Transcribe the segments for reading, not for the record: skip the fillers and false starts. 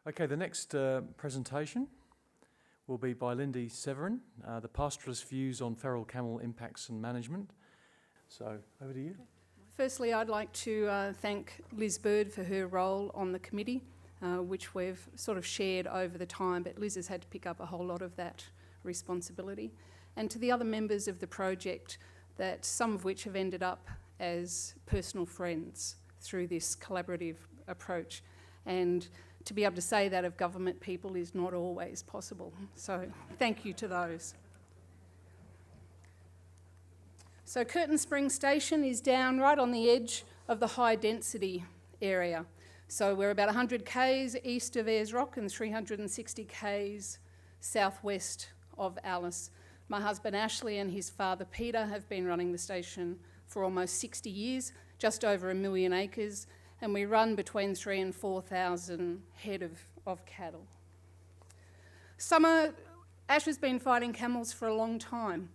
Okay, the next presentation will be by Lyndee Severin, the pastoralist views on feral camel impacts and management. So, over to you. Firstly, I'd like to thank Liz Bird for her role on the committee, which we've sort of shared over the time, but Liz has had to pick up a whole lot of that responsibility. And to the other members of the project, that some of which have ended up as personal friends through this collaborative approach. And to be able to say that of government people is not always possible. So thank you to those. So Curtin Springs Station is down right on the edge of the high density area. So we're about 100 k's east of Ayers Rock and 360 k's southwest of Alice. My husband Ashley and his father Peter have been running the station for almost 60 years, just over 1 million acres, and we run between 3,000 and 4,000 head of cattle. Ash has been fighting camels for a long time,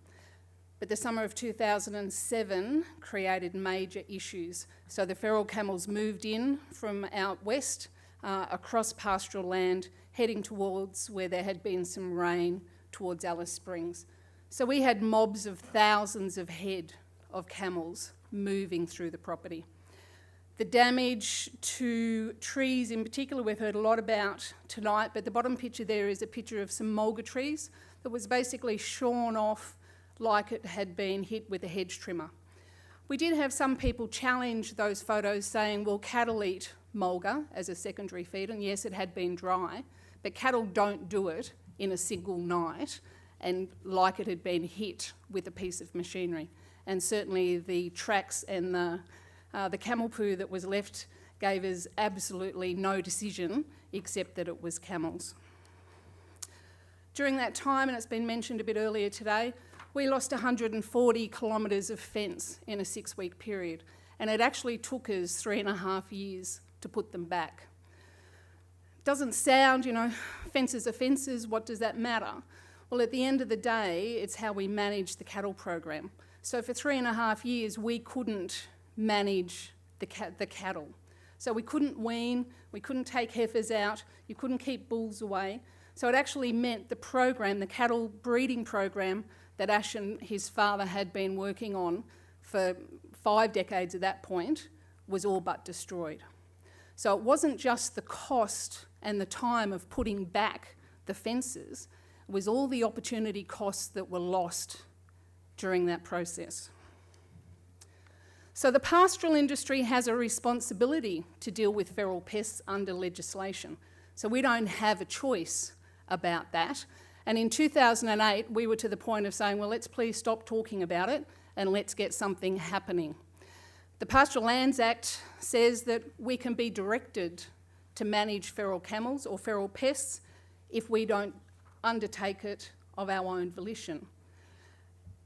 but the summer of 2007 created major issues. So the feral camels moved in from out west, across pastoral land, heading towards where there had been some rain towards Alice Springs. So we had mobs of thousands of head of camels moving through the property. The damage to trees in particular we've heard a lot about tonight, but the bottom picture there is a picture of some mulga trees that was basically shorn off like it had been hit with a hedge trimmer. We did have some people challenge those photos saying, well, cattle eat mulga as a secondary feed, and yes, it had been dry, but cattle don't do it in a single night and like it had been hit with a piece of machinery. And certainly the tracks and the camel poo that was left gave us absolutely no decision except that it was camels. During that time, and it's been mentioned a bit earlier today, we lost 140 kilometres of fence in a 6-week period, and it actually took us 3.5 years to put them back. Doesn't sound, fences are fences, what does that matter? Well, at the end of the day, it's how we manage the cattle program. So for 3.5 years, we couldn't manage the cattle. So we couldn't wean, we couldn't take heifers out, you couldn't keep bulls away. So it actually meant the program, the cattle breeding program that Ash and his father had been working on for 5 decades at that point, was all but destroyed. So it wasn't just the cost and the time of putting back the fences, it was all the opportunity costs that were lost during that process. So the pastoral industry has a responsibility to deal with feral pests under legislation. So we don't have a choice about that. And in 2008, we were to the point of saying, well, let's please stop talking about it and let's get something happening. The Pastoral Lands Act says that we can be directed to manage feral camels or feral pests if we don't undertake it of our own volition.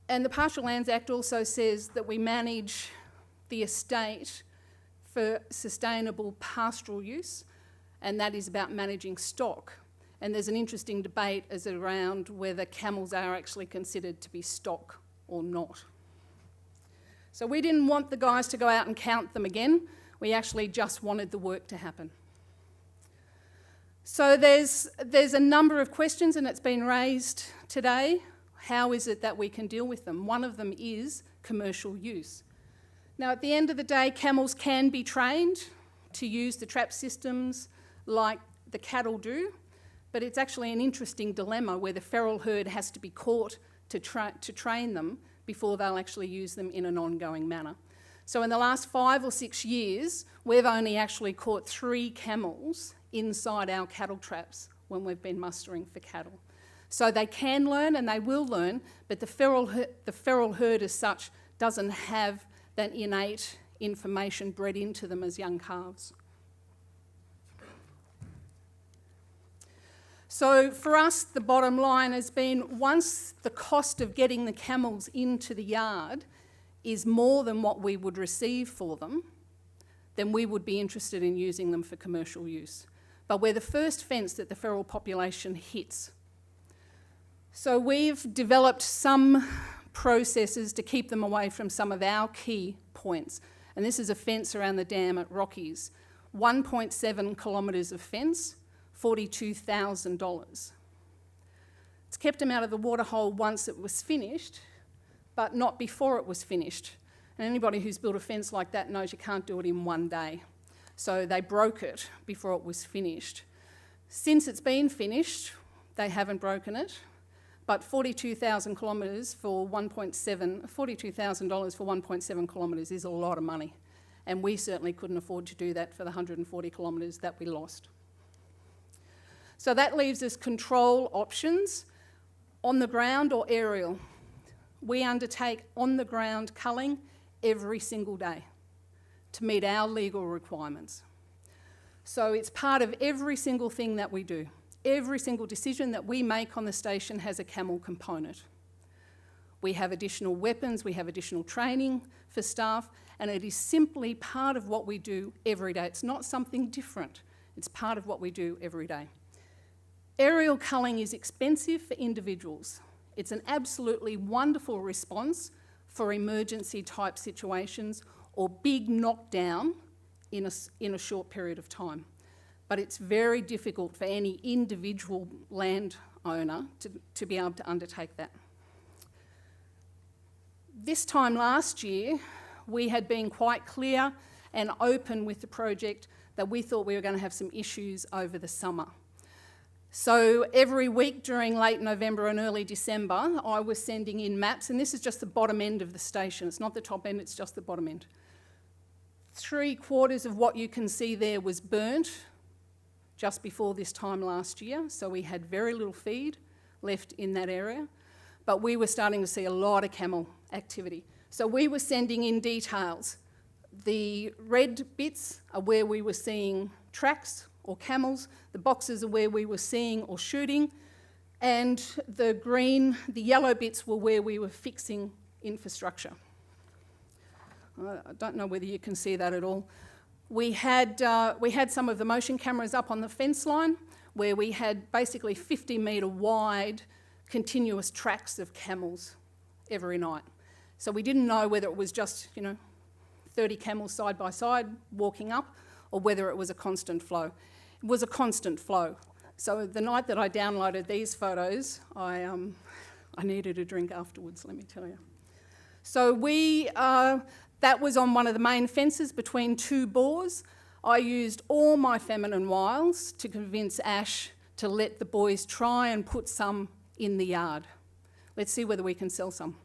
And the Pastoral Lands Act also says that we manage the estate for sustainable pastoral use, and that is about managing stock. And there's an interesting debate as around whether camels are actually considered to be stock or not. So we didn't want the guys to go out and count them again. We actually just wanted the work to happen. So there's a number of questions, and it's been raised today. How is it that we can deal with them? One of them is commercial use. Now, at the end of the day, camels can be trained to use the trap systems like the cattle do, but it's actually an interesting dilemma where the feral herd has to be caught to train them before they'll actually use them in an ongoing manner. So in the last 5 or 6 years, we've only actually caught 3 camels inside our cattle traps when we've been mustering for cattle. So they can learn and they will learn, but the feral herd as such doesn't have that innate information bred into them as young calves. So for us, the bottom line has been once the cost of getting the camels into the yard is more than what we would receive for them, then we would be interested in using them for commercial use. But we're the first fence that the feral population hits. So we've developed some processes to keep them away from some of our key points. And this is a fence around the dam at Rockies. 1.7 kilometres of fence, $42,000. It's kept them out of the waterhole once it was finished, but not before it was finished. And anybody who's built a fence like that knows you can't do it in one day. So they broke it before it was finished. Since it's been finished, they haven't broken it, but $42,000 for 1.7, $42,000 for 1.7 kilometres is a lot of money. And we certainly couldn't afford to do that for the 140 kilometres that we lost. So that leaves us control options, on the ground or aerial. We undertake on the ground culling every single day to meet our legal requirements. So it's part of every single thing that we do. Every single decision that we make on the station has a camel component. We have additional weapons, we have additional training for staff, and it is simply part of what we do every day. It's not something different. It's part of what we do every day. Aerial culling is expensive for individuals. It's an absolutely wonderful response for emergency type situations or big knockdown in a short period of time. But it's very difficult for any individual landowner to be able to undertake that. This time last year, we had been quite clear and open with the project that we thought we were going to have some issues over the summer. So every week during late November and early December, I was sending in maps, and this is just the bottom end of the station. It's not the top end, it's just the bottom end. 3/4 of what you can see there was burnt just before this time last year, so we had very little feed left in that area, but we were starting to see a lot of camel activity. So we were sending in details. The red bits are where we were seeing tracks or camels, the boxes are where we were seeing or shooting, and the green, the yellow bits were where we were fixing infrastructure. I don't know whether you can see that at all. We had some of the motion cameras up on the fence line where we had basically 50-metre wide continuous tracks of camels every night. So we didn't know whether it was just, 30 camels side by side walking up or whether it was a constant flow. It was a constant flow. So the night that I downloaded these photos, I needed a drink afterwards, let me tell you. So that was on one of the main fences between two bores. I used all my feminine wiles to convince Ash to let the boys try and put some in the yard. Let's see whether we can sell some.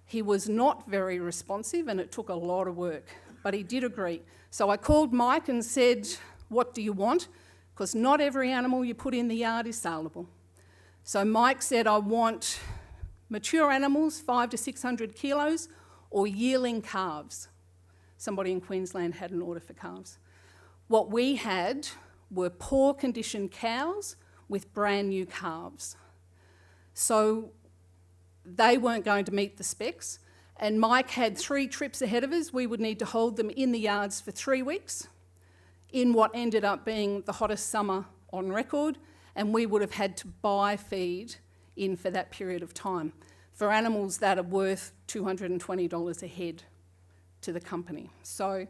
He was not very responsive and it took a lot of work, but he did agree. So I called Mike and said, what do you want? Because not every animal you put in the yard is saleable. So Mike said, I want mature animals, 500 to 600 kilos, or yearling calves. Somebody in Queensland had an order for calves. What we had were poor condition cows with brand new calves. So they weren't going to meet the specs, and Mike had 3 trips ahead of us. We would need to hold them in the yards for 3 weeks in what ended up being the hottest summer on record, and we would have had to buy feed in for that period of time for animals that are worth $220 a head to the company. So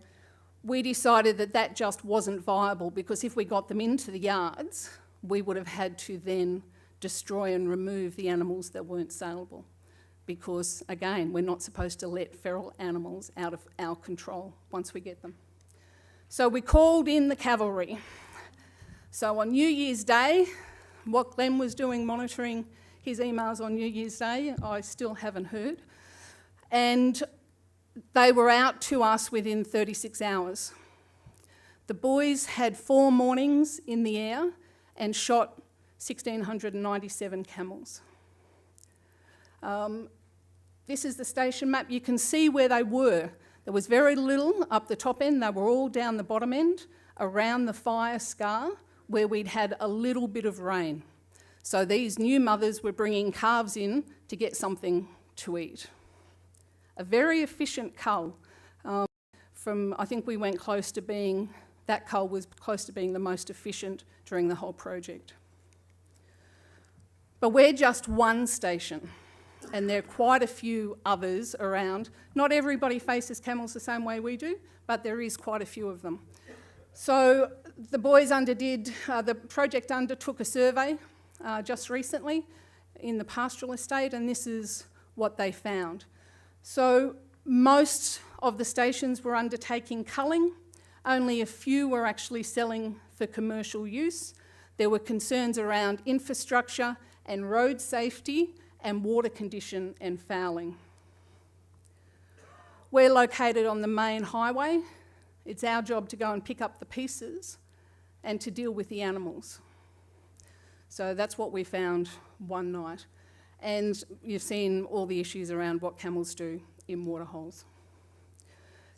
we decided that that just wasn't viable, because if we got them into the yards, we would have had to then destroy and remove the animals that weren't saleable, because again, we're not supposed to let feral animals out of our control once we get them. So we called in the cavalry. So on New Year's Day, what Glenn was doing monitoring his emails on New Year's Day, I still haven't heard, and they were out to us within 36 hours. The boys had 4 mornings in the air and shot 1,697 camels. This is the station map. You can see where they were. There was very little up the top end. They were all down the bottom end, around the fire scar, where we'd had a little bit of rain. So these new mothers were bringing calves in to get something to eat. A very efficient cull. I think we went close to being, that cull was close to being the most efficient during the whole project. But we're just one station, and there are quite a few others around. Not everybody faces camels the same way we do, but there is quite a few of them. So the boys the project undertook a survey just recently in the pastoral estate, and this is what they found. So most of the stations were undertaking culling. Only a few were actually selling for commercial use. There were concerns around infrastructure and road safety and water condition and fouling. We're located on the main highway. It's our job to go and pick up the pieces and to deal with the animals. So that's what we found one night. And you've seen all the issues around what camels do in waterholes.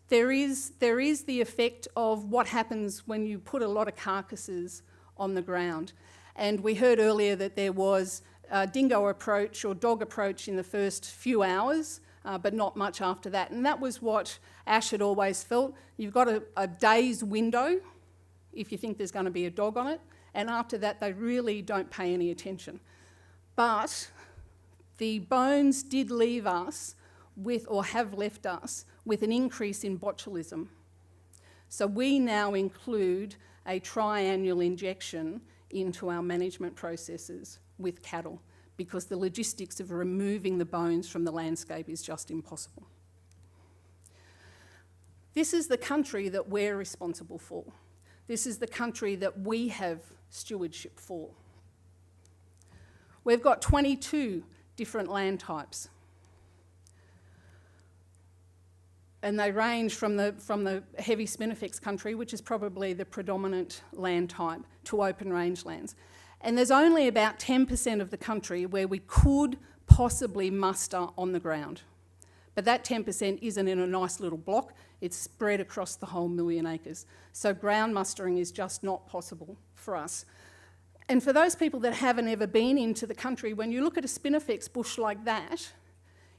There is the effect of what happens when you put a lot of carcasses on the ground. And we heard earlier that there was a dingo approach or dog approach in the first few hours, but not much after that. And that was what Ash had always felt. You've got a day's window if you think there's going to be a dog on it, and after that they really don't pay any attention. But the bones did leave us with, or have left us, with an increase in botulism. So we now include a triannual injection into our management processes with cattle because the logistics of removing the bones from the landscape is just impossible. This is the country that we're responsible for. This is the country that we have stewardship for. We've got 22 different land types. And they range from the heavy spinifex country, which is probably the predominant land type, to open range lands. And there's only about 10% of the country where we could possibly muster on the ground. But that 10% isn't in a nice little block, it's spread across the whole 1,000,000 acres. So ground mustering is just not possible for us. And for those people that haven't ever been into the country, when you look at a spinifex bush like that,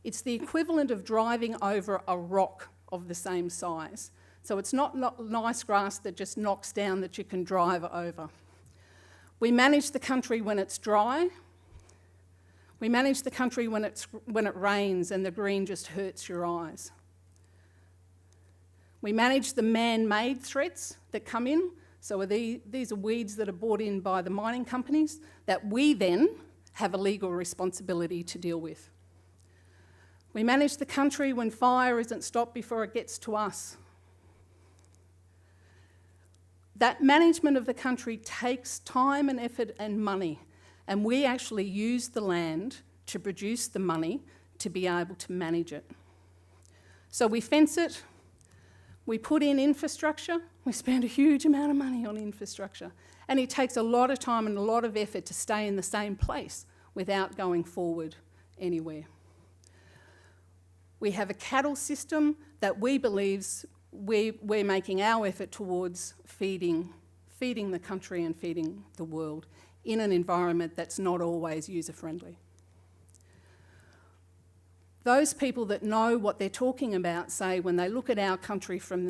it's the equivalent of driving over a rock of the same size. So it's not nice grass that just knocks down that you can drive over. We manage the country when it's dry. We manage the country when it rains and the green just hurts your eyes. We manage the man-made threats that come in. So these are weeds that are brought in by the mining companies that we then have a legal responsibility to deal with. We manage the country when fire isn't stopped before it gets to us. That management of the country takes time and effort and money, and we actually use the land to produce the money to be able to manage it. So we fence it, we put in infrastructure, we spend a huge amount of money on infrastructure, and it takes a lot of time and a lot of effort to stay in the same place without going forward anywhere. We have a cattle system that we believe we're making our effort towards feeding the country and feeding the world in an environment that's not always user-friendly. Those people that know what they're talking about say when they look at our country from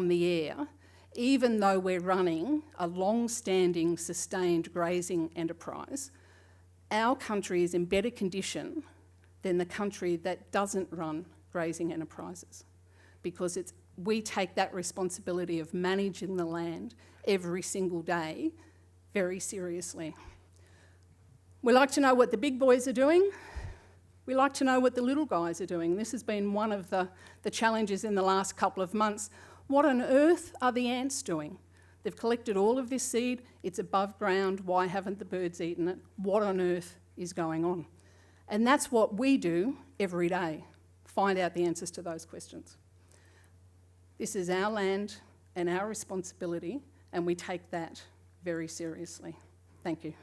the air, even though we're running a long-standing, sustained grazing enterprise, our country is in better condition than the country that doesn't run grazing enterprises, because we take that responsibility of managing the land every single day very seriously. We like to know what the big boys are doing. We like to know what the little guys are doing. This has been one of the challenges in the last couple of months. What on earth are the ants doing? They've collected all of this seed, it's above ground, why haven't the birds eaten it? What on earth is going on? And that's what we do every day, find out the answers to those questions. This is our land and our responsibility, and we take that very seriously. Thank you.